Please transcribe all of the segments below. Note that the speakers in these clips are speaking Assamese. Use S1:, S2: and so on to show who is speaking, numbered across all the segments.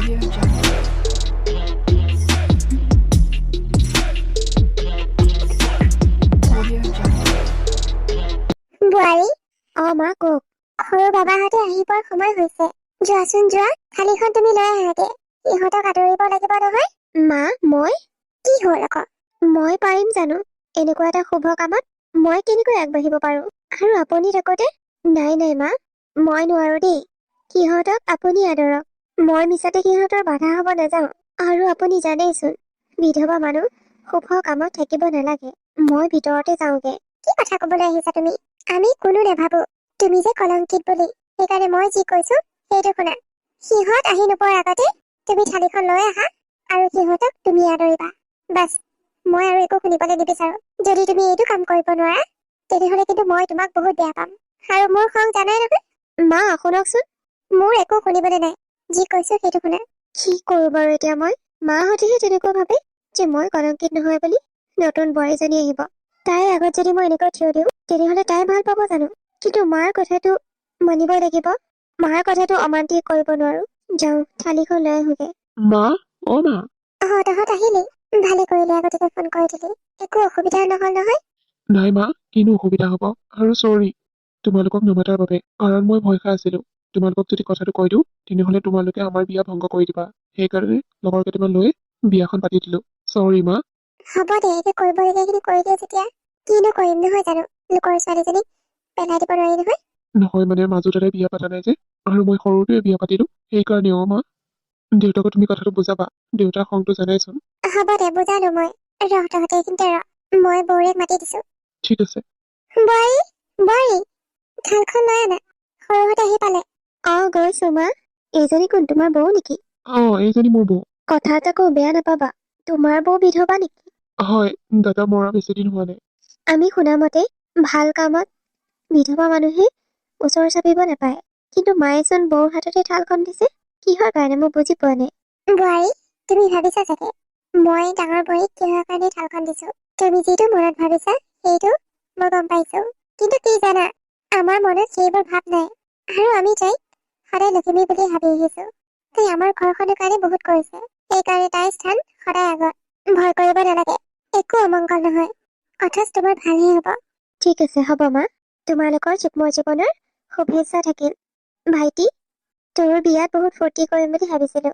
S1: Audio Jungle. Audio Jungle.
S2: বোৱাৰী মা কওক সৰু বাবাহঁতে আহি পোৱাৰ সময় হৈছে যোৱাচোন যোৱা থালিখন তুমি লৈ আহাগে ইহঁতক আদৰিব লাগিব নহয় মা মই কি হ'ল আকৌ মই পাৰিম জানো এনেকুৱা এটা শুভ কামত মই কেনেকৈ আগবাঢ়িব পাৰো আৰু আপুনি থাকোতে নাই নাই মা মই নোৱাৰো দেই সিহঁতক আপুনি আদৰক মই মিছাতে সিহঁতৰ বাধা হ'ব নাযাওঁ আৰু আপুনি জানেইচোন বিধৱা মানুহ শুভ কামত থাকিব নালাগে মই ভিতৰতে যাওঁগে কি কথা ক'বলৈ আহিছা তুমি আমি কোনো নেভাবো তুমি যে কলংকিত বুলি সেইকাৰণে মই যি কৈছো সেইটো শুনা সিহঁত আহি নোপোৱাৰ আগতে তুমি থালিখন লৈ আহা আৰু সিহঁতক তুমি আদৰিবা বাছ মই আৰু একো শুনিবলৈ নিবিচাৰো যদি তুমি এইটো কাম কৰিব নোৱাৰা তেনেহ'লে কিন্তু মই তোমাক বহুত বেয়া পাম আৰু মোৰ খং জানাই নহয় মা শুনকচোন মোৰ একো শুনিবলৈ নাই যি কৈছো সেইটো শুনা কি কৰো বাৰু এতিয়া মই মাহঁতেহে তেনেকুৱা ভাবে যে মই কলংকিত নহয় বুলি নতুন বোৱাৰীজনী আহিব তাইৰ আগত যদি মই এনেকৈ থিয় দিওঁ তেনেহ'লে তাই ভাল পাব জানো কিন্তু মাৰ কথাটো মানিবই লাগিব মাৰ কথাটো অমান্তি কৰিব নোৱাৰো যাওঁ থালিখন লৈ আহোগে
S3: মা মা
S2: তহঁত আহিলি ভালে কৰিলি আগতীয়াকৈ ফোন কৰি দিলি একো অসুবিধা নহল নহয়
S3: নাই মা কিনো অসুবিধা হ'ব আৰু চৰি তোমালোকক নমতাৰ বাবে কাৰণ মই ভয় খাই আছিলো তোমালোকক যদি কথাটো কৈ দিওঁ তেনেহ'লে তোমালোকে আমাৰ বিয়া ভংগ কৰি দিবা সেইকাৰণে লগৰ কেইটামান লৈ বিয়াখন পাতি দিলো চৰি মা
S2: হ'ব দে এতিয়া কৰিবলগীয়াখিনি কৰি দিয়ে যেতিয়া কিনো কৰিম নহয় জানো লোকৰ ছোৱালীজনীক পেলাই দিব নোৱাৰি নহয়
S3: নহয় মানে মাজতে বিয়া পতা নাই যে আৰু মই সৰুটোৱে বিয়া পাতিলো সেইকাৰণে মা দেউতাকো তুমি কথাটো বুজাবা দেউতাৰ খংটো জানাইচোন
S2: হ'ব দে বুজালো মই তহঁতে এইখিনিতে মই বৌৰেক মাতি দিছো
S3: ঠিক আছে
S2: বোৱাৰী বোৱাৰী থালখন লৈ আনা সৰুহঁত আহি পালে গৈছো মা এইজনী কোন তোমাৰ বৌ নেকি
S3: এইজনী মোৰ বৌ
S2: কথা এটা কওঁ বেয়া নাপাবা তোমাৰ বৌ বিধৱা নেকি
S3: হয় দাদা মৰা বেছিদিন হোৱা নাই
S2: আমি শুনামতে ভাল কামত বিধৱা মানুহে ওচৰ চাপিব নাপায় কিন্তু মায়েচোন বৌৰ হাততে থালখন দিছে কিহৰ কাৰণে মই বুজি পোৱা নাই বোৱাৰী তুমি ভাবিছা চাগে মই ডাঙৰ বৌক কিহৰ কাৰণে থালখন দিছো তুমি যিটো মনত ভাবিছা সেইটো মই গম পাইছো কিন্তু কি জানা আমাৰ মনত সেইবোৰ ভাৱ নাই আৰু আমি তাইক সদায় লখিমী বুলি ভাবি আহিছো তাই আমাৰ ঘৰখনৰ কাৰণে বহুত কৰিছে সেইকাৰণে তাইৰ স্থান সদায় আগত ভয় কৰিব নালাগে একো অমংগল নহয় অথচ তোমাৰ ভালহে হ'ব ঠিক আছে হ'ব মা তোমালোকৰ যুগ্ম জীৱনৰ শুভেচ্ছা থাকিল ভাইটি তোৰ বিয়াত বহুত ফূৰ্তি কৰিম বুলি ভাবিছিলো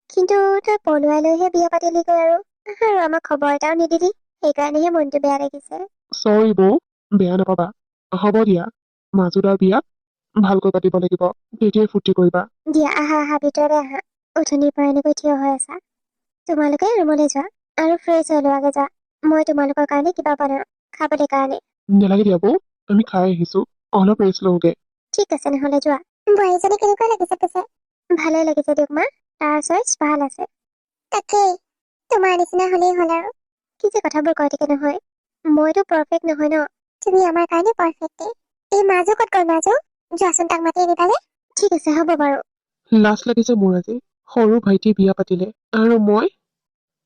S2: কিন্তু তই পলুৱাই লৈহে বিয়া পাতিলিগৈ আৰু আমাক খবৰ এটাও নিদিলি সেইকাৰণেহে মনটো বেয়া লাগিছে
S3: চৰি বৌ বেয়া নাপাবা হ'ব দিয়া মাজুদাৰ বিয়াত ভালকৈ পাতিব লাগিব তেতিয়াই ফূৰ্তি কৰিবা
S2: দিয়া আহা ভিতৰলৈ আহা উঠনিৰ পৰা এনেকৈ থিয় হৈ আছা তোমালোকে ৰুমলৈ যোৱা আৰু ফ্ৰেছ হৈ লোৱাগে যোৱা মই তোমালোকৰ কাৰণে কিবা বনাওঁ খাবলৈ কাৰণে
S3: নালাগে দিয়া বৌ আমি খাই আহিছো অলপ ৰেষ্ট লওঁগে
S2: ঠিক আছে নহ'লে যোৱা বোৱাৰীজনী কেনেকুৱা লাগিছে পিছে ভালে লাগিছে দিয়ক মা তাৰ চইচ ভাল আছে তাকেই তোমাৰ নিচিনা হলেই হ'ল আৰু কি যে কথাবোৰ কৈ থাকে নহয় মইতো পাৰফেক্ট নহয় ন তুমি আমাৰ কাৰণে পাৰফেক্টে এই মাজু ক'ত গ'ল মাজু যোৱাচোন তাক মাতি আনিবাগে ঠিক আছে হ'ব বাৰু
S3: লাজ লাগিছে মোৰ আজি সৰু ভাইটিয়ে বিয়া পাতিলে আৰু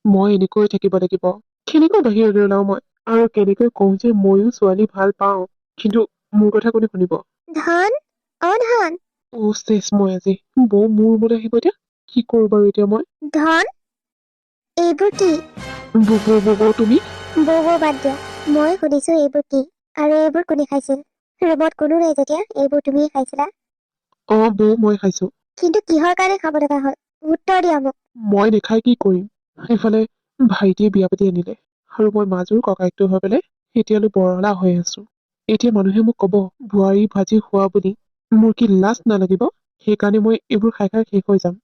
S3: মই এনেকৈ থাকিব লাগিব কেনেকৈ বাহিৰলৈ ওলাও মই আৰু কেনেকৈ কওঁ যে ময়ো ছোৱালী ভাল পাওঁ কিন্তু মোৰ কথা কোনে শুনিব
S2: ধন ধন
S3: চেচ মই আজি বৌ মোৰ ৰুমলৈ আহিব এতিয়া কি কৰো বাৰু এতিয়া মই
S2: ধন এইবোৰ কি
S3: বৌ তুমি
S2: বৌ বাদ দিয়া মই সুধিছো এইবোৰ কি আৰু এইবোৰ কোনে খাইছিল ৰুমত কোনো নাই যেতিয়া এইবোৰ তুমিয়ে খাইছিলা
S3: বৌ মই খাইছো
S2: কিন্তু কিহৰ কাৰণে খাব লগা হ'ল উত্তৰ দিয়া মোক
S3: মই নেখাই কি কৰিম সেইফালে ভাইটিয়ে বিয়া পাতি আনিলে আৰু মই মাজুৰ ককায়েকটো হৈ পেলাই এতিয়ালৈ বৰলা হৈ আছো এতিয়া মানুহে মোক কব বোৱাৰী ভাজি খোৱা বুলি মোৰ কি লাজ নালাগিব সেইকাৰণে মই এইবোৰ খাই খাই শেষ হৈ যাম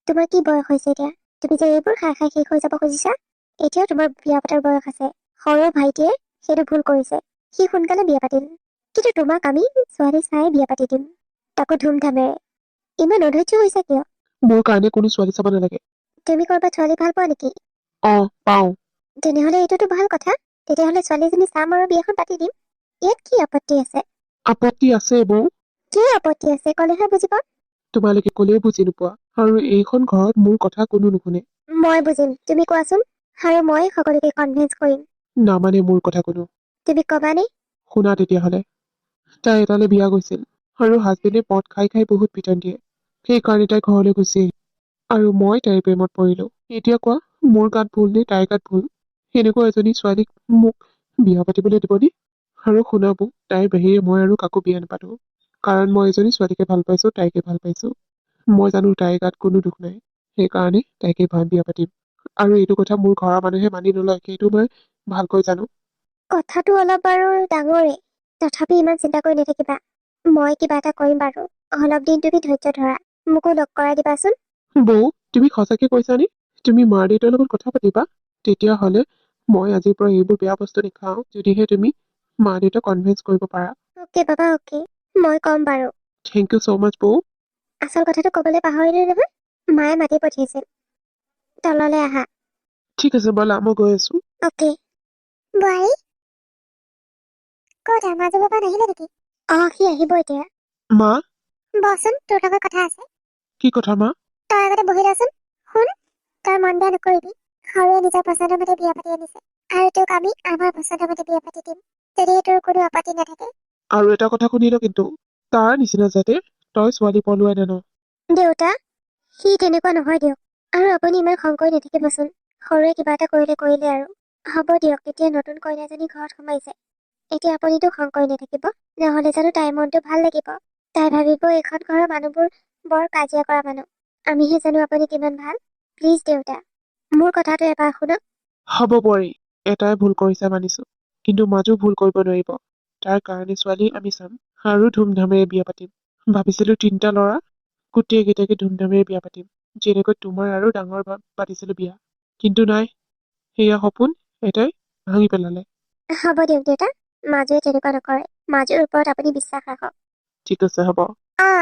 S2: তোমাৰ কি বয়স হৈছে এতিয়া তুমি যে এইবোৰ খাই খাই শেষ হৈ যাব খুজিছা এতিয়াও তোমাৰ বিয়া পতাৰ বয়স আছে সৰু ভাইটিয়ে সেইটো ভুল কৰিছে সি সোনকালে বিয়া পাতিল কিন্তু তোমাক আমি ছোৱালী চাই বিয়া পাতি দিম তাকো ধুমধামেৰে ইমান অধৈৰ্য হৈছে কিয়
S3: মোৰ কাৰণে কোনো ছোৱালী চাব নালাগে
S2: তুমি কৰবাত ছোৱালী ভাল পোৱা নেকি
S3: পাওঁ
S2: তেনেহলে এইটোতো ভাল কথা তেতিয়াহলে ছোৱালীজনী চাম আৰু বিয়াখন পাতি দিম ইয়াত কি আপত্তি আছে
S3: আপত্তি আছে বৌ
S2: কি আপত্তি আছে কলেহে বুজি পাম
S3: তোমালোকে কলেও বুজি নোপোৱা আৰু এইখন ঘৰত মোৰ কথা কোনো নুশুনে
S2: মই বুজিম তুমি কোৱাচোন আৰু মই সকলোকে কনভিন্স কৰিম
S3: নামানে মোৰ কথা কোনো
S2: তুমি কবানে
S3: শুনা তেতিয়াহলে তাই এটালৈ বিয়া গৈছিল আৰু হাজবেণ্ডে মদ খাই খাই বহুত পিটন দিয়ে সেইকাৰণে তাই ঘৰলৈ গুচি আহিল আৰু মই তাইৰ প্ৰেমত পৰিলো। এতিয়া কোৱা, মোৰ গাত ভুল নে তাইৰ গাত ভুল? সেনেকুৱা এজনী ছোৱালীক মোক বিয়া পাতিবলৈ দিবনি? আৰু শুনাবো, তাইৰ বাহিৰে মই আৰু কাকো বিয়া নাপাতো। কাৰণ মই এজনী ছোৱালীকে ভাল পাইছো, তাইকে ভাল পাইছো। মই জানো তাইৰ গাত কোনো দুখ নাই, সেইকাৰণে তাইকে বিয়া পাতিম। আৰু এইটো কথা মোৰ ঘৰৰ মানুহে মানি নলয়, সেইটো মই ভালকৈ জানো।
S2: কথাটো অলপ বাৰু ডাঙৰেই, তথাপি ইমান চিন্তা কৰি নাথাকিবা। মই কিবা এটা কৰিম বাৰু। অলপ দিন তুমি ধৈৰ্য ধৰা, মোকো লগ কৰাই দিবাচোন।
S3: বৌ, তুমি সঁচাকে কৈছানে? তুমি মাৰ দেউতাৰ লগত কথা পাতিবা? তেতিয়াহ'লে মই আজিৰ পৰা এইবোৰ বেয়া বস্তু নেখাওঁ, যদিহে তুমি মা দেউতাক কনভিন্স কৰিব পাৰা।
S2: অ'কে বাবা, অ'কে, মই ক'ম বাৰু।
S3: থেংক ইউ ছ' মাচ বৌ।
S2: আচল কথাটো ক'বলৈ পাহৰিলো নহয়, মায়ে মাতি পঠিয়াইছিল। তললৈ আহা।
S3: ঠিক আছে ব'লা, মই গৈ আছো।
S2: অ'কে। বোৱাৰী, ক'ত মাজু বাবা নাহিলে নেকি? সি আহিব এতিয়া।
S3: মা,
S2: বচোন, তোৰ লগত কথা আছে।
S3: কি কথা মা?
S2: তই আগতে বহি যাচোন। শুন, তই মন বেয়া নকৰিবি। সৰুৱে নিজৰ পচন্দৰ মতে বিয়া পাতি আনিছে, আৰু তোক আমি আমাৰ পচন্দৰ মতে বিয়া পাতি দিম, যদিহে তোৰ কোনো আপত্তি নাথাকে।
S3: আৰু এটা কথা শুনিলো কিন্তু, তাৰ নিচিনা যাতে তই ছোৱালী পলোৱাই নান।
S2: দেউতা, সি তেনেকুৱা নহয় দিয়ক। আৰু আপুনি ইমান খং কৰি নাথাকিবচোন। সৰুৱে কিবা এটা কৰিলে আৰু। হ'ব দিয়ক, এতিয়া নতুন কইনাজনী ঘৰত সোমাইছে। এতিয়া আপুনিতো খং কৰি নাথাকিব, নহ'লে জানো তাইৰ মনটো ভাল লাগিব? তাই ভাবিব এইখন ঘৰৰ মানুহবোৰ বৰ কাজিয়া কৰা মানুহ। আমিহে জানো আপুনি কিমান ভাল। প্লিজ দেউতা, মোৰ কথাটো এবাৰ শুনক।
S3: হ'ব বোৱাৰী, এটাই ভুল কৰিছা মানিছো, কিন্তু মাজো ভুল কৰিব নোৱাৰিব। তাৰ কাৰণে ছোৱালী আমি চাম, আৰু ধুমধামেৰে বিয়া পাতিম। ভাবিছিলো 3টা ল'ৰা, গোটেই কেইটাকে ধুমধামেৰে বিয়া পাতিম, যেনেকৈ তোমাৰ আৰু ডাঙৰ পাতিছিলো বিয়া। কিন্তু নাই, সেয়া সপোন এটাই ভাঙি পেলালে।
S2: হ'ব দিয়ক দেউতা, মাজুৱে তেনেকুৱা নকৰে। মাজুৰ ওপৰত আপুনি বিশ্বাস ৰাখক।
S3: ঠিক আছে হ'ব।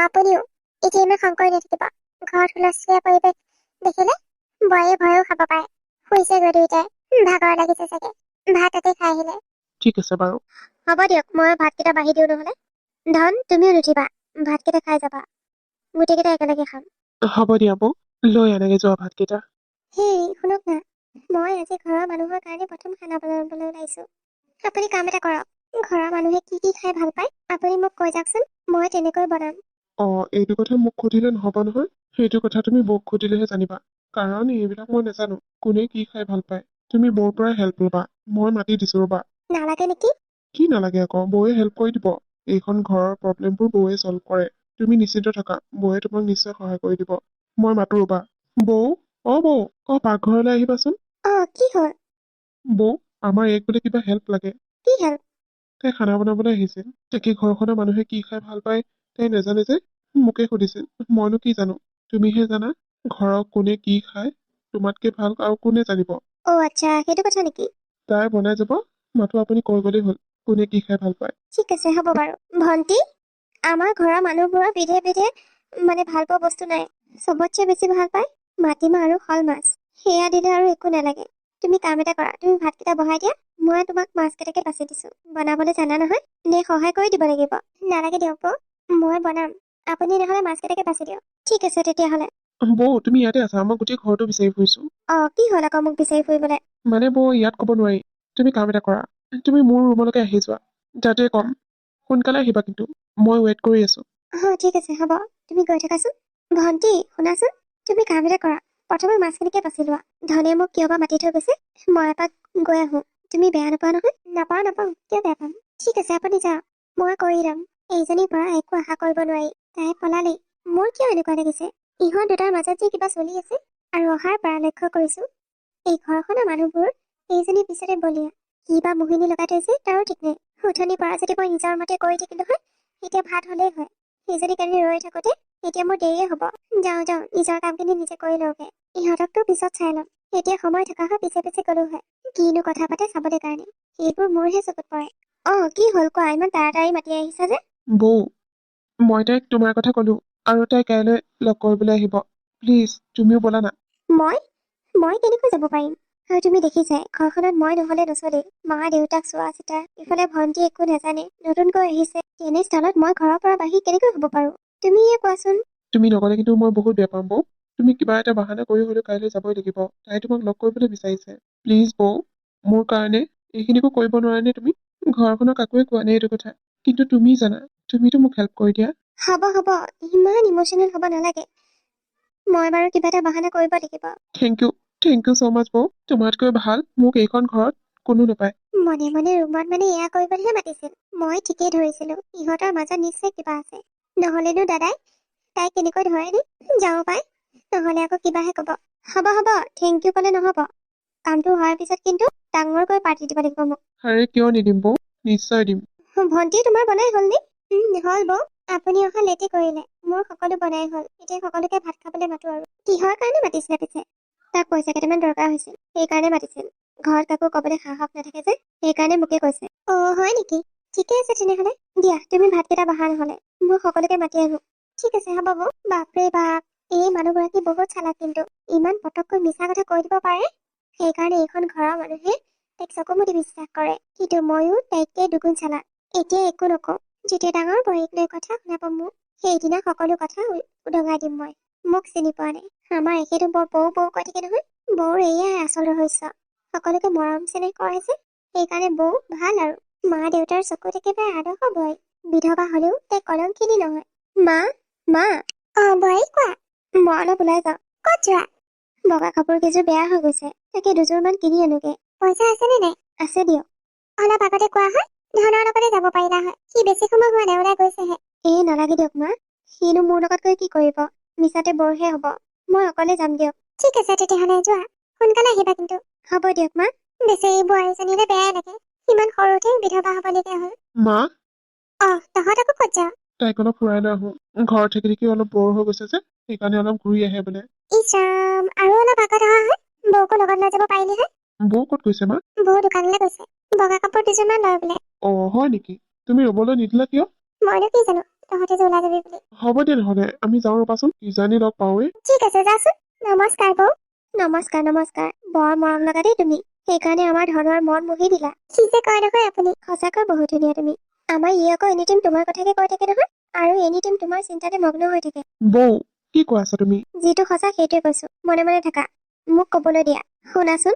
S2: আপুনিও এতিয়া ইমান খং কৰি নাথাকিব। ঘৰত হুলস্থুলীয়া পৰিৱেশ দেখিলে বোৱাৰীয়ে ভয়ো খাব পাৰে। শুইছে গৈ দুয়োটাই, ভাগৰ লাগিছে চাগে। ভাত তাতে খাই আহিলে।
S3: ঠিক আছে বাৰু।
S2: হ'ব দিয়ক, মই ভাতকেইটা বাঢ়ি দিওঁ নহ'লে। ধন, তুমিও নুঠিবা, ভাতকেইটা খাই যাবা। গোটেইকেইটা একেলগে খাম।
S3: হ'ব দিয়া বৌ, লৈ আনাগে যোৱা ভাতকেইটা।
S2: হেই শুনক না, মই আজি ঘৰৰ মানুহৰ কাৰণে প্ৰথম খানা বনাবলৈ ওলাইছো। আপুনি কাম এটা কৰক, ঘৰৰ মানুহে কি কি খাই ভাল পায় আপুনি মোক কৈ যাওকচোন, মই তেনেকৈ বনাম।
S3: এইটো কথা মোক সুধিলে নহ'ব নহয়। সেইটো কথা তুমি বৌক সুধিলেহে জানিবা, কাৰণ এইবিলাক মই নাজানো, কোনে কি খাই ভাল পায়। তুমি বৌৰ পৰাই হেল্প ল'বা, মই মাতি দিছো ৰ'বা।
S2: নালাগে নেকি?
S3: কি নালাগে আকৌ, বৌয়ে হেল্প কৰি দিব। এইখন ঘৰৰ প্ৰব্লেমবোৰ বৌয়ে চল্ভ কৰে। তুমি নিশ্চিন্ত থাকা, বৌয়ে তোমাক নিশ্চয় সহায় কৰি দিব। মই মাতো ৰ'বা। বৌ, বৌ, পাকঘৰলৈ আহিবাচোন।
S2: কি হ'ল?
S3: বৌ, আমাৰ এইক বোলে কিবা হেল্প লাগে।
S2: কি হেল্প?
S3: তাই খানা বনাবলৈ আহিছিল। তাকে ঘৰখনৰ মানুহে কি খাই ভাল পায় তাই নাজানে যে, মোকে সুধিছিল। মইনো কি জানো, তুমিহে জানা। ঘৰৰ কোনে কি খায় তোমাতকে ভাল আৰু কোনে জানিব।
S2: আচ্ছা, সেইটো কথা নেকি?
S3: তাই বনাই যাব, মাথো আপুনি কৈ গ'লেই হ'ল কোনে কি খাই ভাল পায়।
S2: ঠিক আছে, হ'ব বাৰু। ভন্টি, আমাৰ ঘৰৰ মানুহবোৰৰ বিধে বিধে ভাল পোৱা বস্তু নাই। চবতছে বেছি ভাল পায় মাটিমাহ আৰু শল মাছ। সেয়া দিলে আৰু একো নালাগে। তুমি কাম এটা কৰা, তুমি ভাতকেইটা বহাই দিয়া। মই তোমাক মাছ কেইটাকে বাছি দিছো। বনাবলৈ জানা নহয়, নে সহায় কৰি দিব লাগিব? নালাগে দিয়ক বৌ, মই বনাম। আপুনি নহ'লে মাছ কেইটাকে বাছি দিয়ক। ঠিক আছে তেতিয়াহ'লে।
S3: বৌ, তুমি ইয়াতে আছা? মই গোটেই ঘৰটো বিচাৰি ফুৰিছো।
S2: কি হ'ল আকৌ মোক বিচাৰি ফুৰিবলৈ?
S3: বৌ, ইয়াত ক'ব নোৱাৰি। তুমি কাম এটা কৰা, তুমি মোৰ ৰুমলৈকে আহি যোৱা, তাতে কম। সোনকালে আহিবা কিন্তু, মই ৱেইট কৰি আছো।
S2: ঠিক আছে, হ'ব। তুমি গৈ থাকাচোন। ভন্টি, শুনাচোন, তুমি কাম এটা কৰা, প্ৰথমে মাছখিনিকে বাছি লোৱা। ধনে মোক কিয় বা মাতি থৈ গৈছে, মই এপাক গৈ আহো। তুমি বেয়া নোপোৱা নহয়? নাপাওঁ, কিয় বেয়া পাম? ঠিক আছে, আপুনি যাওক, মই কৰি ল'ম। এইজনীৰ পৰা একো আশা কৰিব নোৱাৰি, তাই পলালেই। মোৰ কিয় এনেকুৱা লাগিছে, ইহঁত দুটাৰ মাজত যে কিবা চলি আছে। আৰু অহাৰ পৰা লক্ষ্য কৰিছো, এই ঘৰখনৰ মানুহবোৰ এইজনীৰ পিছতে বলিয়া। কি বা মোহিনী লগাই থৈছে তাৰো ঠিক নাই। উঠনিৰ পৰা যদি মই নিজৰ মতে কৰি থাকিলো হয়, এতিয়া ভাত হ'লেই হয়। সেইজনী কালি ৰৈ থাকোতে এতিয়া মোৰ দেৰিয়ে হ'ব। যাওঁ, নিজৰ কামখিনি নিজে কৰি লওঁগে। ইহঁতকতো পিছত চাই ল'ম। এতিয়া সময় থকা হয় পিছে পিছে গলো হয়। কিনো কথা পাতে চাবলৈ কাৰণে, সেইবোৰ মোৰহে চকুত পৰে। কি হ'ল কোৱা, ইমান তাড়াতাড়ি মাতি আহিছা যে?
S3: বৌ, মই তাইক তোমাৰ কথা ক'লো, আৰু তাই কাইলৈ লগ কৰিবলৈ আহিব। প্লিজ, তুমিও ব'লা না।
S2: মই কেনেকৈ যাব পাৰিম? আৰু তুমি দেখিছাই, ঘৰখনত মই নহ'লে নচলেই। মা দেউতাক চোৱা চিতা, ইফালে ভন্টি একো নাজানে, নতুনকৈ আহিছে। তেনে স্থলত মই ঘৰৰ পৰা বাঢ়ি কেনেকৈ হ'ব পাৰো? তুমিয়ে কোৱাচোন।
S3: তুমি নগ'লে কিন্তু মই বহুত বেয়া পাম বৌ। তুমি কিবা এটা বাহানা কৰি হ'লেও কাইলৈ যাবই লাগিব। তাই তোমাক লগ কৰিবলৈ বিচাৰিছে। প্লিজ বৌ, মোৰ কাৰণে এইখিনিকো কৰিব নোৱাৰা নে তুমি? ঘৰখনৰ কাকোৱে কোৱা নাই এইটো কথা, কিন্তু তুমি জানা, তুমিতো মোক হেল্প কৰি দিয়া।
S2: হ'ব, ইমান ইম'চনেল হ'ব নালাগে। মই বাৰু কিবা এটা বাহানা কৰিব লাগিব।
S3: থেংক ইউ ছ' মাছ বৌ। তোমাতকৈ ভাল মোক এইখন ঘৰত কোনো নাপায়।
S2: মনে মনে ৰুমত মানে এয়া কৰিবলৈহে মাতিছিল। মই ঠিকেই ধৰিছিলো ইহঁতৰ মাজত নিশ্চয় কিবা আছে। নহলেনো দাদাই তাই কেনেকৈ ধৰেনে? যাওঁ পাই, নহলে আকৌ কিবাহে কব। হ'ব থেংক ইউ কলে নহব। কামটো হোৱাৰ পিছত কিন্তু ডাঙৰকৈ পাৰ্টি দিব লাগিব মোক।
S3: আৰে কিয় নিদিম বৌ, নিশ্চয় দিম।
S2: ভন্টি তোমাৰ বনাই হ'ল নে? হ'ল বৌ। আপুনি অহা লেটে কৰিলে। মোৰ সকলো বনাই হ'ল। এতিয়া সকলোকে ভাত খাবলৈ মাতো আৰু। কিহৰ কাৰণে মাতিছিলে পিছে? তাক পইচা কেইটামান দৰকাৰ হৈছিল, সেইকাৰণে মাতিছিল। ঘৰত কাকো কবলৈ সাহস নাথাকে যে, সেইকাৰণে মোকে কৈছে। হয় নেকি? ঠিকে আছে তেনেহলে। দিয়া তুমি ভাতকেইটা বহা নহলে, মই সকলোকে মাতি আনো। ঠিক আছে হ'ব বৌ। বাপৰে বাপ, এই মানুহগৰাকী বহুত চালাক কিন্তু। ইমান পটককৈ মিছা কথা কৈ দিব পাৰে। সেইকাৰণে এইখন ঘৰৰ মানুহে তাইক চকুমুদি বিশ্বাস কৰে। কিন্তু ময়ো তাইতকৈ দুগুণ চালাক। এতিয়া একো নকওঁ। যেতিয়া ডাঙৰ বহীক লৈ কথা শুনাব মোক, সেইদিনা সকলো কথা উদঙাই দিম মই। মোক চিনি পোৱা নাই। আমাৰ একেটো বৰ বৌ বৌ কৈ থাকে নহয়। বৌৰ এয়াই আচল ৰহস্য। সকলোকে মৰম চেনেহ কৰে যে, সেইকাৰণে বৌ ভাল আৰু। মা দেউতাৰ চকুত একেবাৰে আদৰ্শ বোৱাৰী। বিধৱা হলেও তাই কলংকিনী নহয়। মা বোৱাৰী কোৱা। মই অলপ ওলাই যাওঁ। ক'ত যোৱা? বগা কাপোৰ কেইযোৰ বেয়া হৈ গৈছে, তাকে দুযোৰমান কিনি আনোগে। পইচা আছেনে নাই? আছে দিয়ক। অলপ আগতে কোৱা হয় ধনৰ লগতে যাব পাৰিলা হয়। সি বেছি সময় হোৱা নাই, ওলাই গৈছেহে। নালাগে দিয়ক মা, সিনো মোৰ লগত গৈ কি কৰিব? মিছাতে বৰহে হব। মই অকলে যাম দিয়ক। ঠিক আছে তেতিয়াহলে যোৱা, সোনকালে আহিবা কিন্তু। হ'ব দিয়ক মা। বেচেৰি বোৱাৰীজনীলে বেয়াই লাগে, ইমান সৰুতে বিধৱা হবলগীয়া হ'ল।
S3: মা,
S2: তহঁত আকৌ ক'ত যাৱ?
S3: তাইক অলপ ফুৰাই লৈ আহো। ঘৰত থাকি থাকি অলপ বৰ হৈ গৈছে যে, সেইকাৰণে অলপ ঘূৰি আহে বোলে।
S2: ইছ ৰাম, আৰু অলপ আগত অহা হয় বৌকো লগত লৈ যাব পাৰিলি হয়।
S3: বৌ ক'ত গৈছে মা?
S2: বৌ দোকানলৈ গৈছে। বগা কাপোৰ দুযোৰমান লয় বোলে।
S3: হয় নেকি? তুমি ৰ'বলৈ নিদিলা কিয়?
S2: মইনো কি জানো তহঁতে যে ওলাই যাবি বুলি।
S3: হ'ব দিয়া নহলে, আমি যাওঁ ৰবাচোন, কিজানি লগ পাওঁৱেই।
S2: ঠিক আছে যাচোন। নমস্কাৰ বৌ। নমস্কাৰ। বৰ মৰম লগা দেই তুমি। সেইকাৰণে আমাৰ ধনৰ মন মুহি দিলা। কি যে কয় নহয় আপুনি। সঁচাকৈ বহুত ধুনীয়া তুমি। আমাৰ ই আকৌ এনিটাইম তোমাৰ কথাকে কৈ থাকে নহয়, আৰু এনিটাইম তোমাৰ চিন্তাতে মগ্ন হৈ থাকে।
S3: বৌ, কি কৈ আছা তুমি?
S2: যিটো সঁচা সেইটোৱে কৈছো, মনে মনে থাকা। মোক কবলৈ দিয়া। শুনাচোন।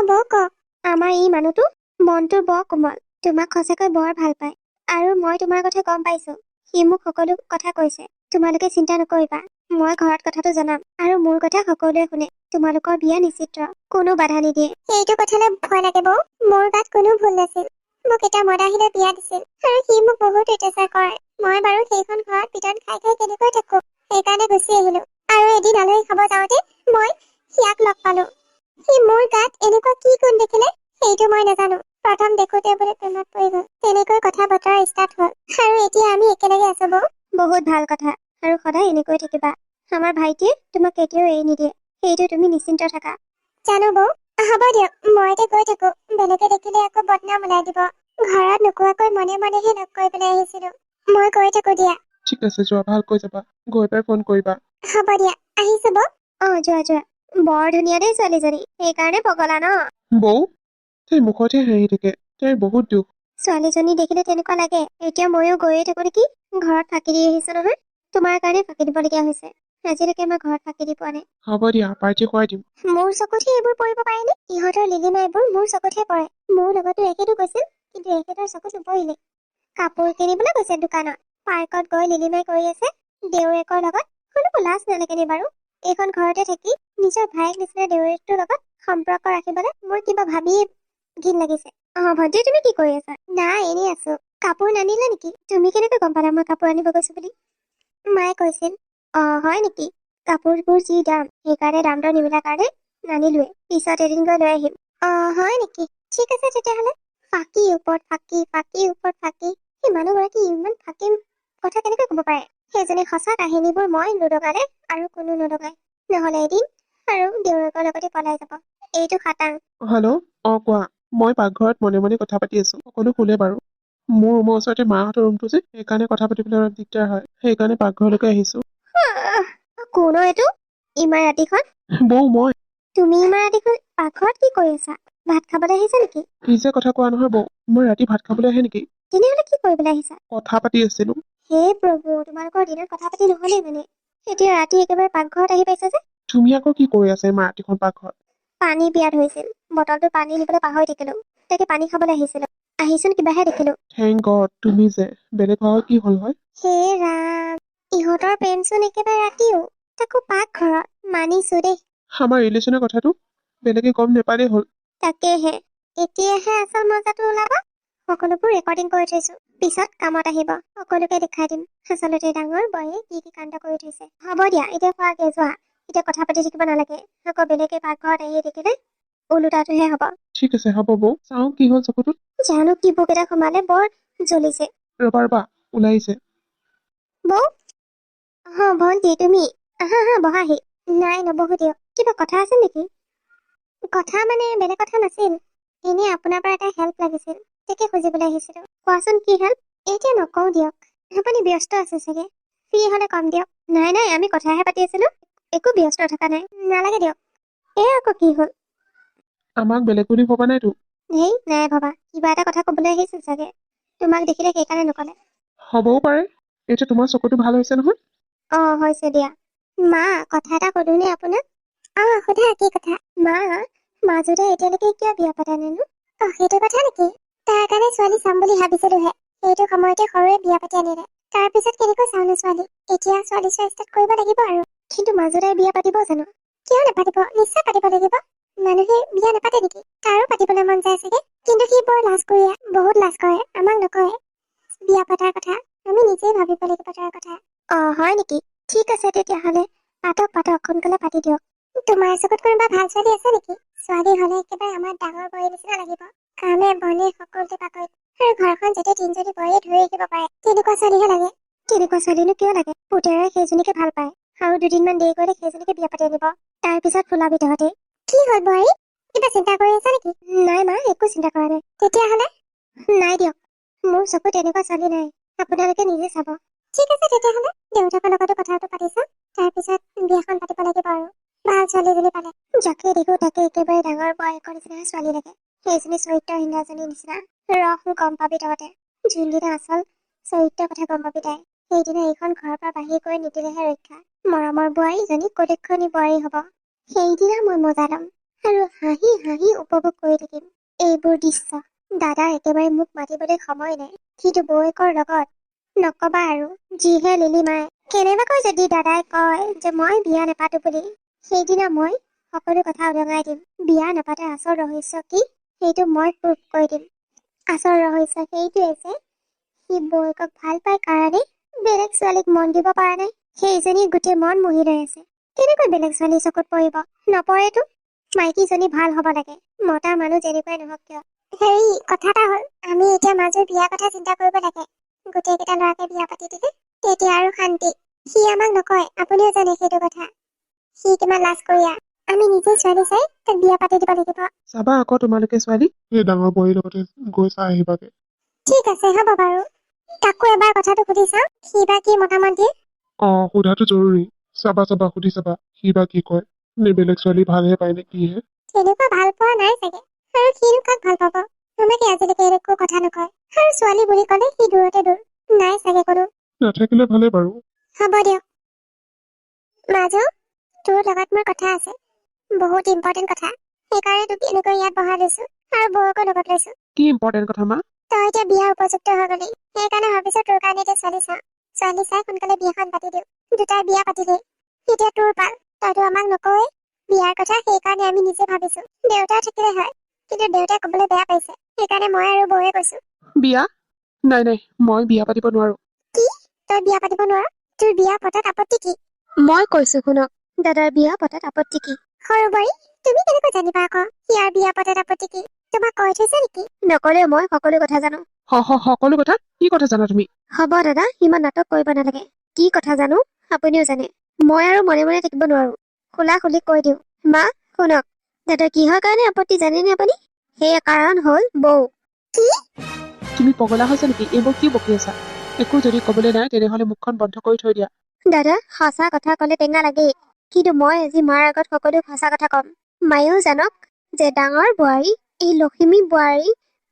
S2: বৌ কওক। আমাৰ ই মানুহটো মনটো বৰ কোমল, তোমাক সঁচাকৈ বৰ ভাল পায়। আৰু মই তোমাৰ কথা গম পাইছো। সি মোক সকলো কথা কৈছে। তোমালোকে চিন্তা নকৰিবা, মই ঘৰত কথাটো জনাম, আৰু মোৰ কথা সকলোৱে শুনে। তোমালোকৰ বিয়া নিশ্চিত, কোনো বাধা নিদিয়ে। সেইটো কথালৈ ভয় লাগে বৌ। মোৰ গাত কোনো ভুল নাছিল। মোক এটা মদাহিলৈ বিয়া দিছিল, আৰু সি মোক বহুত অত্যাচাৰ কৰে। মই বাৰু সেইখন ঘৰত পিটন খাই কেনেকৈ থাকো, সেইকাৰণে গুচি আহিলো। আৰু এদিন আলহী খাব যাওঁতে মই সিয়াক লগ পালো। সি মোৰ গাত এনেকুৱা কি গুণ দেখিলে সেইটো মই নাজানো। প্ৰথম দেখোতে বোলে প্ৰেমত পৰি গল। তেনেকৈ কথা বতৰা ষ্টাৰ্ট হল, আৰু এতিয়া আমি একেলগে আছো বৌ। বহুত ভাল কথা, আৰু সদায় এনেকৈ থাকিবা। আমাৰ ভাইটিয়ে তোমাক কেতিয়াও এৰি নিদিয়ে, সেইটো তুমি নিশ্চিন্ত থাকা। জানো বৌ। হ'ব দিয়ক, মই এতিয়া গৈ থাকো। বেলেগে দেখিলে আকৌ বদনাম ওলাই দিব। ঘৰত নোকোৱাকৈ মনে মনেহে লগ কৰি পেলাই আহিছিলো। মই গৈ থাকো দিয়া।
S3: ঠিক আছে, যোৱা, ভালকৈ যাবা। গৈ পাই ফোন কৰিবা।
S2: হ'ব দিয়া, আহিছো বৌ। যোৱা। বৰ ধুনীয়া দেই ছোৱালীজনী, সেইকাৰণে পগলা ন?
S3: বৌ, তাইৰ মুখতহে হাঁহি থাকে, তাইৰ বহুত দুখ।
S2: ছোৱালীজনী দেখিলে তেনেকুৱা লাগে। এতিয়া ময়ো গৈয়ে থাকো নেকি? ঘৰত ফাঁকি দি আহিছো নহয়, তোমাৰ কাৰণে ফাঁকি দিবলগীয়া হৈছে। আজিলৈকে মই ঘৰত ফাঁকি দি পোৱা নাই।
S3: হ'ব দিয়া, পাৰ্টি খুৱাই দিম।
S2: মোৰ চকুতহে এইবোৰ পৰিব পাৰেনে? ইহঁতৰ লিলিমা এইবোৰ মোৰ চকুতহে পৰে। মোৰ লগতো একেটো কৈছিল, কিন্তু একেটাৰ চকুত নপৰিলে। কাপোৰ কিনিবলৈ গৈছে দোকানত, পাৰ্কত গৈ লিলিমাই কৰি আছে দেউৰেকৰ লগত। কোনো লাজ নালাগেনে বাৰু? এইখন ঘৰতে থাকি নিজৰ ভাইক নিচিনা দেউৰেকটোৰ লগত সম্পৰ্ক ৰাখিবলৈ মোৰ কিবা ভাবিয়ে ঘিণ লাগিছে। ভন্টি তুমি কি কৰি আছা? নাই, এনেই আছো। কাপোৰ নানিলা নেকি? তুমি কেনেকৈ গম পালা মই কাপোৰ আনিব গৈছো বুলি? মায়ে কৈছিল। হয় নেকি? কাপোৰবোৰ যি দাম, সেইকাৰণে দাম দৰ নিমিলা কাৰণে নানিলোৱে। পিছত এদিন গৈ লৈ আহিম। হয় নেকি? ঠিক আছে তেতিয়াহলে। ফাঁকি ওপৰত ফাঁকি। সেই মানুহগৰাকী ইমান ফাঁকি কথা কেনেকৈ কব পাৰে? সেইজনী সঁচা কাহিনীবোৰ মই নুদগালে আৰু কোনো নুদগাই। নহলে এদিন আৰু দেউৰেকৰ লগতে পলাই যাব। এইটো খাটাং।
S3: হেল্ল', কোৱা। মই পাকঘৰত মনে মনে কথা পাতি আছো, সকলো শুলে বাৰু। মোৰ ৰুমৰ ওচৰতে মাহঁতৰ ৰুমটো যে, সেইকাৰণে কথা পাতিবলৈ অলপ দিগদাৰ হয়। সেইকাৰণে পাকঘৰলৈকে আহিছো।
S2: কোন এইটো ইমান ৰাতিখন?
S3: বৌ, মই।
S2: তুমি ইমান ৰাতিখন পাকঘৰত কি কৰি আছা? ভাত খাবলৈ আহিছা নেকি?
S3: কি যে কথা কোৱা নহয় বৌ, মই ৰাতি ভাত খাবলৈ আহে নেকি?
S2: তেনেহলে কি কৰিবলৈ আহিছা?
S3: কথা পাতি আছিলো।
S2: হে প্ৰভু, তোমালোকৰ দিনত কথা পাতি নহলেই মানে, এতিয়া ৰাতি একেবাৰে পাকঘৰত আহি পাইছা যে?
S3: তুমি আকৌ কি কৰি আছা ইমান ৰাতিখন পাকঘৰত?
S2: পানী পিয়াত হৈছিল, বটলটো পানী নিবলৈ পাহৰি থাকিলো। তাকে পানী খাবলৈ আহিছিলো। আহিচোন কিবাহে দেখিলো।
S3: থেংক গড, তুমি যে। বেলেগ হোৱা কি হল হয়?
S2: হে ৰাম, ইহঁতৰ প্ৰেমচোন একেবাৰে ৰাতিও। তাকো পাকঘৰত। মানিছো দেই।
S3: আমাৰ ৰিলেশ্যনৰ কথাটো বেলেগে গম নেপালেই হ'ল।
S2: তাকেহে এতিয়াহে আচল মজাটো ওলাব। সকলোবোৰ ৰেকৰ্ডিং কৰি থৈছো, পিছত কামত আহিব। সকলোকে দেখাই দিম আচলতে ডাঙৰ বয়ে কি কি কাণ্ড কৰি থৈছে। হ'ব দিয়া, এতিয়া খোৱাগে যোৱা। এতিয়া কথা পাতি থাকিব নালাগে। আকৌ বেলেগে পাকঘৰত আহি দেখিলে ওলোটাটোহে হ'ব।
S3: ঠিক আছে হ'ব বৌ, চাওঁ কি হ'ল চকুটোত।
S2: জানো কি পোক এটা সোমালে, বৰ জ্বলিছে।
S3: ৰবা ওলাইছে।
S2: বৌ ভন্টি তুমি আহা আহা বহাহি। নাই নবহো দিয়ক। কিবা কথা আছে নেকি? কথা মানে বেলেগ কথা নাছিল, এনেই আপোনাৰ পৰা এটা হেল্প লাগিছিল, তাকে খুজিবলৈ আহিছিলো। কোৱাচোন কি হেল্প? এতিয়া নকওঁ দিয়ক, আপুনি ব্যস্ত আছে চাগে। ফ্ৰী হলে কম দিয়ক। নাই নাই, আমি কথাহে পাতি আছিলো, একো ব্যস্ত থকা নাই। নালাগে দিয়ক। এয়া আকৌ কি হ'ল?
S3: আমাক বেলেগ বুলি ভবা নাইতো।
S2: হেই নাই ভবা, কিবা এটা কথা কবলৈ আহিছিল চাগে। তোমাক দেখিলে সেইকাৰণে নকলে।
S3: হ'বও পাৰে। এতিয়া তোমাৰ চকুটো ভাল হৈছে নহয়?
S2: হৈছে দিয়া। মা কথা এটা সুধোনে আপোনাক? সোধা কি কথা? মা মাজুতে এতিয়ালৈকে কিয় বিয়া পতা নাইনো? সেইটো কথা নেকি? তাৰ কাৰণে ছোৱালী চাম বুলি ভাবিছিলোহে। সেইটো সময়তে সৰুৱে বিয়া পাতি আনিলে। তাৰ পিছত কেনেকৈ চাওনো ছোৱালী? এতিয়া ছোৱালী চোৱা ষ্টাৰ্ট কৰিব লাগিব আৰু। কিন্তু মাজুদাই বিয়া পাতিব জানো? কিয় নাপাতিব? নিশ্চয় পাতিব লাগিব। মানুহে বিয়া নাপাতে নেকি? তাৰো পাতিবলৈ মন যায় চাগে, কিন্তু সি বৰ লাজকুৰীয়া, বহুত লাজ কৰে। আমাক নকয় বিয়া পতাৰ কথা। আমি নিজেই ভাবিব লাগিব তাৰ কথা। হয় নেকি? ঠিক আছে তেতিয়াহলে পাতক সোনকালে পাতি দিয়ক। তোমাৰ চকুত কোনোবা ভাল ছোৱালী আছে নেকি? ছোৱালী হলে একেবাৰে আমাৰ ডাঙৰ বোৱাৰী নিচিনা লাগিব। কামে বনে সকলোতে পাকৈত, আৰু ঘৰখন যেতিয়া তিনিজনী বোৱাৰীয়ে ধৰি ৰাখিব পাৰে, তেনেকুৱা ছোৱালীহে লাগে। তেনেকুৱা ছোৱালীনো কিয় লাগে? পুতেৰে সেইজনীকে ভাল পায়, আৰু দুদিনমান দেৰি কৰিলে সেইজনীকে বিয়া পাতি আনিব। তাৰ পিছত ফুলা ভিতৰতে। কি হ'ল বোৱাৰী? কিবা চিন্তা কৰি আছা নেকি? নাই মা, একো চিন্তা কৰা নাই। তেতিয়াহলে নাই দিয়ক, মোৰ চকুত এনেকুৱা ছোৱালী নাই। আপোনালোকে নিজে চাব। ঠিক আছে তেতিয়াহলে দেউতাকৰ লগতো কথাটো পাতিছা, তাৰপিছত বিয়াখন পাতিব লাগিব আৰু। ভাল ছোৱালীজনী পালে যাকে দেখো তাকে একেবাৰে ডাঙৰ বয়সৰ নিচিনা ছোৱালী লাগে। সেইজনী চৰিত্ৰহীন এজনীৰ নিচিনা। ৰস গম পাবি তহঁতে, যোনদিনা আচল চৰিত্ৰৰ কথা গম পাবি তাই, সেইদিনা এইখন ঘৰৰ পৰা বাহিৰ কৰি নিদিলেহে ৰক্ষা। মৰমৰ বোৱাৰীজনী কদক্ষণী বোৱাৰী হব। সেইদিনা মই মজা ল'ম, আৰু হাঁহি হাঁহি উপভোগ কৰি থাকিম এইবোৰ দৃশ্য। দাদা একেবাৰে মোক মাতিবলৈ সময় নাই, সিটো বৌয়েকৰ লগত। নকবা আৰু, যিহে লিলি মায়ে। কেনেবাকৈ যদি দাদাই কয় যে মই বিয়া নেপাতো বুলি, সেইদিনা মই সকলো কথা উদঙাই দিম। বিয়া নাপাতাৰ আচল ৰহস্য কি, সেইটো মই প্ৰুভ কৰি দিম। আচল ৰহস্য সেইটোৱে যে সি বৌয়েকক ভাল পাই কাৰণে বেলেগ ছোৱালীক মন দিব পৰা নাই। সেইজনী গোটেই মন মোহি লৈ আছে। কেনেকৈ বেলেগ ছোৱালী চকুত পৰিব? নপৰেতো। মাইকীজনী ভাল হব লাগে, মতা মানুহ যেনেকুৱাই নহওক কিয়। হেৰি কথা এটা হ'ল, আমি এতিয়া মাজৰ বিয়াৰ কথা চিন্তা কৰিব লাগে। গোটেই কেইটা ল'ৰাকে বিয়া পাতি দিলে তেতিয়া আৰু শান্তি। সি আমাক নকয়, আপুনিও জানে সেইটো কথা। সি কিমান লাজ কৰিয়া। আমি নিজে ছোৱালী চাই তাক বিয়া পাতি দিব লাগিব।
S3: চাবা আকৌ তোমালোকে ছোৱালী, সেই ডাঙৰ বোৱাৰীৰ লগতে গৈ চাই আহিবাগে।
S2: ঠিক আছে হ'ব বাৰু, তাকো এবাৰ কথাটো সুধি চাওঁ, সি বা কি মতামত দিয়ে।
S3: সোধাটো জৰুৰী। চাবা সুধি চাবা, সি বা কি কয়। নে বেলেগ ছোৱালী ভালহে পায় নে কিহে।
S2: তেনেকুৱা ভাল পোৱা নাই চাগে, আৰু সিনো কাক ভাল পাব। আমাকে আজিলৈকে একো কথা নকয়, আৰু ছোৱালী বুলি ক'লে সি দূৰতে দূৰ। নাই চাগে কোনো।
S3: নাথাকিলে ভালে বাৰু।
S2: হ'ব দিয়ক। মাজু, তোৰ লগত মোৰ কথা আছে, বহুত ইম্পৰ্টেণ্ট কথা। সেইকাৰণে তোক এনেকৈ ইয়াত বহাই লৈছো, আৰু বৌকো লগত লৈছো।
S3: কি ইম্পৰ্টেণ্ট কথা মা?
S2: তই এতিয়া বিয়াৰ উপযুক্ত হৈ গলি, সেইকাৰণে ভাবিছো তোৰ কাৰণে এতিয়া ছোৱালী চাওঁ। ছোৱালী চাই সোনকালে বিয়াখন পাতি দিওঁ। দুটাই বিয়া পাতিলেই, এতিয়া তোৰ পাল। তইতো আমাক নকয় বিয়াৰ কথা, সেইকাৰণে আমি নিজে ভাবিছো। দেউতা থাকিলে হয়, কিন্তু দেউতাই কবলৈ বেয়া পাইছে, সেইকাৰণে মই আৰু বৌয়ে কৈছো।
S3: বিয়া? নাই মই বিয়া পাতিব নোৱাৰো।
S2: কি? তই বিয়া পাতিব নোৱাৰ? তোৰ বিয়া পতাত আপত্তি কি?
S3: মই কৈছো শুনক,
S2: দাদাৰ বিয়া পতাত আপত্তি কি? সৰু বোৱাৰী, তুমি কেনেকৈ জানিবা আকৌ ইয়াৰ বিয়া পতাত আপত্তি কি? তোমাক কৈ থৈছে নেকি? নকলে মই সকলো কথা জানো।
S3: সকলো কথা? কি কথা জানা তুমি?
S2: হ'ব দাদা, ইমান নাটক কৰিব নালাগে। কি কথা জানো আপুনিও জানে, মই আৰু মনে মনে থাকিব নোৱাৰো। খোলা খুলি কৈ দিওঁ। মা শুনক, দাদা কিহৰ কাৰণে আপত্তি জানেনে আপুনি? সেই কাৰণ হ'ল বৌ। কি?
S3: তুমি পগলা হৈছা নেকি? এইবোৰ কি বকি আছা? একো যদি কবলৈ নাই তেনেহলে মুখখন বন্ধ কৰি থৈ দিয়া।
S2: দাদা সঁচা কথা কলে টেঙা লাগেই, কিন্তু মই আজি মাৰ আগত সকলো সঁচা কথা কম। মায়েও জানক যে ডাঙৰ বোৱাৰী, এই লখিমী বোৱাৰী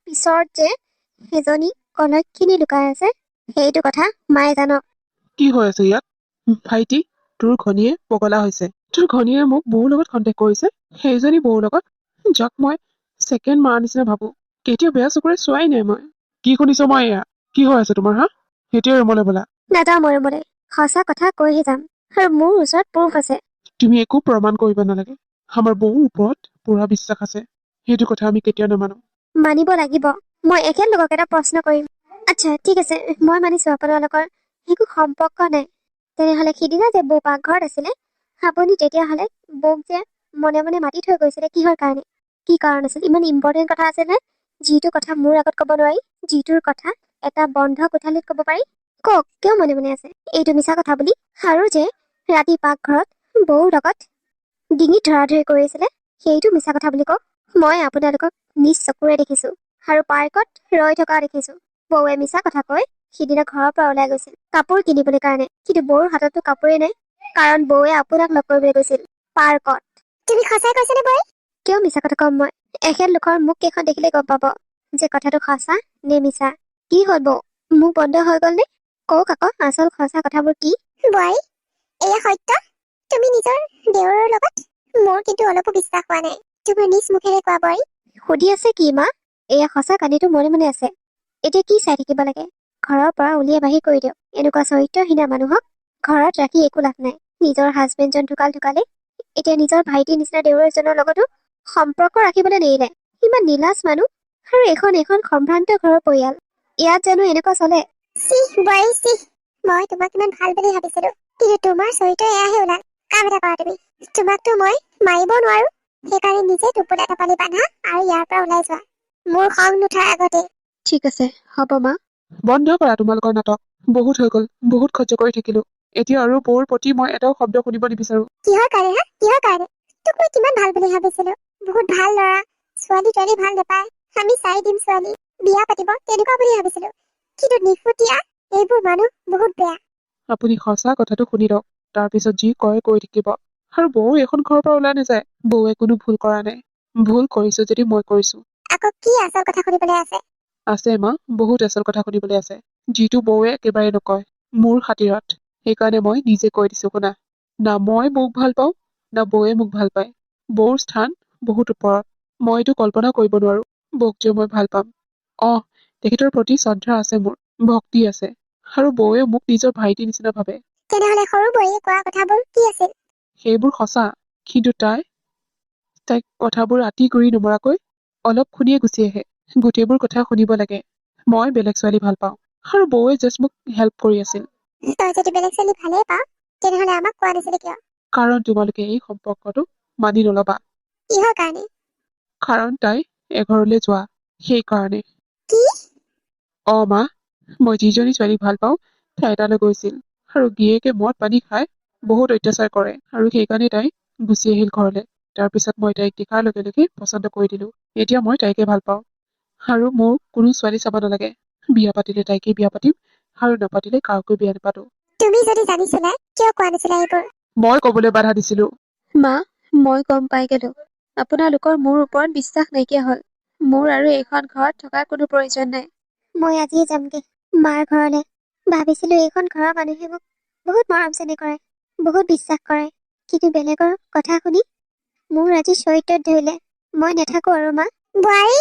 S2: পিছত যে সেইজনী কলক্ষিনী লুকাই আছে, সেইটো কথা মায়ে জানক।
S3: কি হৈ আছে ইয়াত? ভাইটি, তোৰ ঘনীয়ে পগলা হৈছে। তোৰ ঘনীয়ে মোক বৌৰ লগত সন্দেহ কৰিছে, সেইজনী বৌৰ লগত, যাক মই ছেকেণ্ড মাৰ নিচিনা ভাবো। কেতিয়াও বেয়া চকুৰে চোৱাই নাই মই। কি শুনিছ মই এয়া? কি হৈ আছে তোমাৰ হা? সেইটোৱে ৰুমলৈ বলা।
S2: নাযাওঁ মই ৰুমলৈ, সঁচা কথা কৈহে যাম। আৰু মোৰ ওচৰত প্ৰুফ আছে।
S3: তুমি একো প্ৰমাণ কৰিব নালাগে। আমাৰ বৌৰ ওপৰত পুৰা বিশ্বাস আছে। সেইটো কথা আমি কেতিয়াও নামানো।
S2: মানিব লাগিব। মই এখেতলোকক এটা প্ৰশ্ন কৰিম। আচ্ছা ঠিক আছে, মই মানিছো আপোনালোকৰ একো সম্পৰ্ক নাই। তেনেহলে সিদিনা যে বৌ পাকঘৰত আছিলে, আপুনি তেতিয়াহলে বৌক যে মনে মনে মাতি থৈ গৈছিলে কিহৰ কাৰণে? কি কাৰণ আছিল? ইমান ইম্পৰ্টেণ্ট কথা আছে নে যিটো কথা মোৰ আগত ক'ব নোৱাৰি, যিটোৰ কথা এটা বন্ধ কোঠালিত ক'ব পাৰি? কওক, কিয় মনে মনে আছে? এইটো মিছা কথা বুলি। আৰু যে ৰাতি পাকঘৰত বৌৰ লগত ডিঙিত ধৰাধৰি কৰিছিলে, সেইটো মিছা কথা বুলি কওক। মই আপোনালোকক নিজ চকুৰে দেখিছো আৰু পাৰ্কত ৰৈ থকা দেখিছো। বৌৱে মিছা কথা কৈ সিদিনা ঘৰৰ পৰা ওলাই গৈছিল কাপোৰ কিনিবলৈ কাৰণে, কিন্তু বৌৰ হাততো কাপোৰেই নাই, কাৰণ বৌৱে আপোনাক লগ কৰিবলৈ গৈছিল পাৰ্কত। তুমি সঁচাই কৈছানে বৌ? কিয় মিছা কথা কম মই? এখেতলোকৰ মুখ কেইখন দেখিলে গম পাব যে কথাটো সঁচা নে মিছা। কি হ'ল বৌ, মুখ বন্ধ হৈ গ'ল নে? কওক আকৌ আচল সঁচা কথাবোৰ কি? বোৱাৰী, এয়া সত্য। তুমি নিজৰ দেওৰৰ লগত? মোৰ কিন্তু অলপো বিশ্বাস হোৱা নাই। তোমাৰ নিজ মুখেৰে কোৱা বোৱাৰী। সুধি আছে কি মা? এয়া সঁচা কাহিনীটো মনে মনে আছে। এতিয়া কি চাই থাকিব লাগে? ঘৰৰ পৰা উলিয়াই বাহিৰ কৰি দিয়ক। এনেকুৱা চৰিত্ৰহীনা মানুহক ঘৰত ৰাখি একো লাভ নাই। নিজৰ হাজবেণ্ডজন ঢুকালে, এতিয়া নিজৰ ভাইটিৰ নিচিনা দেওৰ এজনৰ লগতো সম্পৰ্ক ৰাখিবলৈ নেৰিলে। ইমান নীলাজ মানুহ, আৰু এখন সম্ভ্ৰান্ত ঘৰৰ পৰিয়াল। ইয়াত জানো এনেকুৱা চলে? মই তোমাক ইমান ভাল বুলি ভাবিছিলো, কিন্তু তোমাৰ চৰিত্ৰ এয়াহে ওলাল। কাম এটা কৰা তুমি, তোমাকতো মই মাৰিব নোৱাৰো, সেইকাৰণে নিজে টোপোলা টোপালি বান্ধা আৰু ইয়াৰ পৰা ওলাই যোৱা, মোৰ খং নুঠাৰ আগতে। ঠিক আছে, হ'ব মা।
S3: বন্ধ কৰা তোমালোকৰ নাটক। বহুত হৈ গ'ল, বহুত সহ্য কৰি থাকিলো। এতিয়া আৰু বৌৰ প্ৰতি মই এটাও শব্দ শুনিব নিবিচাৰো।
S2: কিহৰ কাৰণে হা? কিহৰ কাৰণে? তোক মই কিমান ভাল বুলি ভাবিছিলো। বহুত ভাল ল'ৰা, ছোৱালী তোৱালী ভাল নাপায়, আমি চাই দিম ছোৱালী, বিয়া পাতিব তেনেকুৱা বুলি ভাবিছিলো। কিন্তু নিখুঁতীয়া এইবোৰ মানুহ বহুত বেয়া।
S3: আপুনি সঁচা কথাটো শুনি লওক, তাৰপিছত যি কয় কৈ থাকিব। আৰু বৌ এখন ঘৰৰ পৰা ওলাই নাযায়। বৌৱে কোনো ভুল কৰা নাই। ভুল কৰিছো যদি মই কৰিছো।
S2: আকৌ কি আচল কথা শুনিবলৈ আছে?
S3: আছে মা, বহুত আচল কথা শুনিবলৈ আছে, যিটো বৌৱে একেবাৰে নকয় মোৰ খাতিৰত। সেইকাৰণে মই নিজে কৈ দিছো শুনা। না মই বৌক ভাল পাওঁ, না বৌৱে মোক ভাল পায়। বৌৰ স্থান বহুত ওপৰত। মই এইটো কল্পনা কৰিব নোৱাৰো বৌক যে মই ভাল পাম। তেখেতৰ প্ৰতি শ্ৰদ্ধা আছে মোৰ, ভক্তি আছে, আৰু বৌৱে মোক নিজৰ ভাইটিৰ নিচিনা ভাবে।
S2: তেনেহলে সৰু বৌয়ে কোৱা কথাবোৰ কি আছিল?
S3: সেইবোৰ সঁচা, কিন্তু তাইক কথাবোৰ আঁতি গুৰি নমৰাকৈ অলপ শুনিয়ে গুচি আহে। গোটেইবোৰ কথা শুনিব লাগে। মই বেলেগ ছোৱালী ভাল পাওঁ, আৰু বৌৱে জাষ্ট মোক হেল্প কৰি আছিল।
S2: তই যদি বেলেগ ছোৱালী ভালেই পাওঁ, তেনেহলে আমাক কোৱা নাছিলি কিয়?
S3: কাৰণ তোমালোকে এই সম্পৰ্কটো মানি নলবা।
S2: কিহৰ কাৰণে?
S3: কাৰণ তাই এঘৰলৈ যোৱা, সেইকাৰণে।
S2: কি?
S3: মা, মই যিজনী ছোৱালীক ভাল পাওঁ তাই এটালৈ গৈছিল, আৰু গিয়েকে মদ পানী খাই বহুত অত্যাচাৰ কৰে, আৰু সেইকাৰণে তাই গুচি আহিল ঘৰলৈ। তাৰপিছত মই তাইক দেখাৰ লগে লগে পচন্দ কৰি দিলো। এতিয়া মই তাইকে ভাল পাওঁ, আৰু মোৰ কোনো ছোৱালী চাব নালাগে। বিয়া পাতিলে তাইকে বিয়া পাতিম, আৰু নাপাতিলে কাৰোকে বিয়া নাপাতো।
S2: তুমি যদি জানিছিলা কিয় কোৱা নাছিলা এইবোৰ?
S3: মই কবলৈ বাধা দিছিলো।
S1: মা, মই গম পাই গলো আপোনালোকৰ মোৰ ওপৰত বিশ্বাস নাইকিয়া হ'ল। মোৰ আৰু এইখন ঘৰত থকাৰ কোনো প্ৰয়োজন নাই।
S2: মই আজিয়ে যামগে মাৰ ঘৰলে। ভাবিছিলো এইখন ঘৰৰ মানুহে মোক বহুত মৰম চেনেহ কৰে, বহুত বিশ্বাস কৰে, কিন্তু বেলেগৰ কথা শুনি মোৰ আজি চৰিত্ৰত ধৰিলে। মই নাথাকো আৰু মা। বোৱাৰী!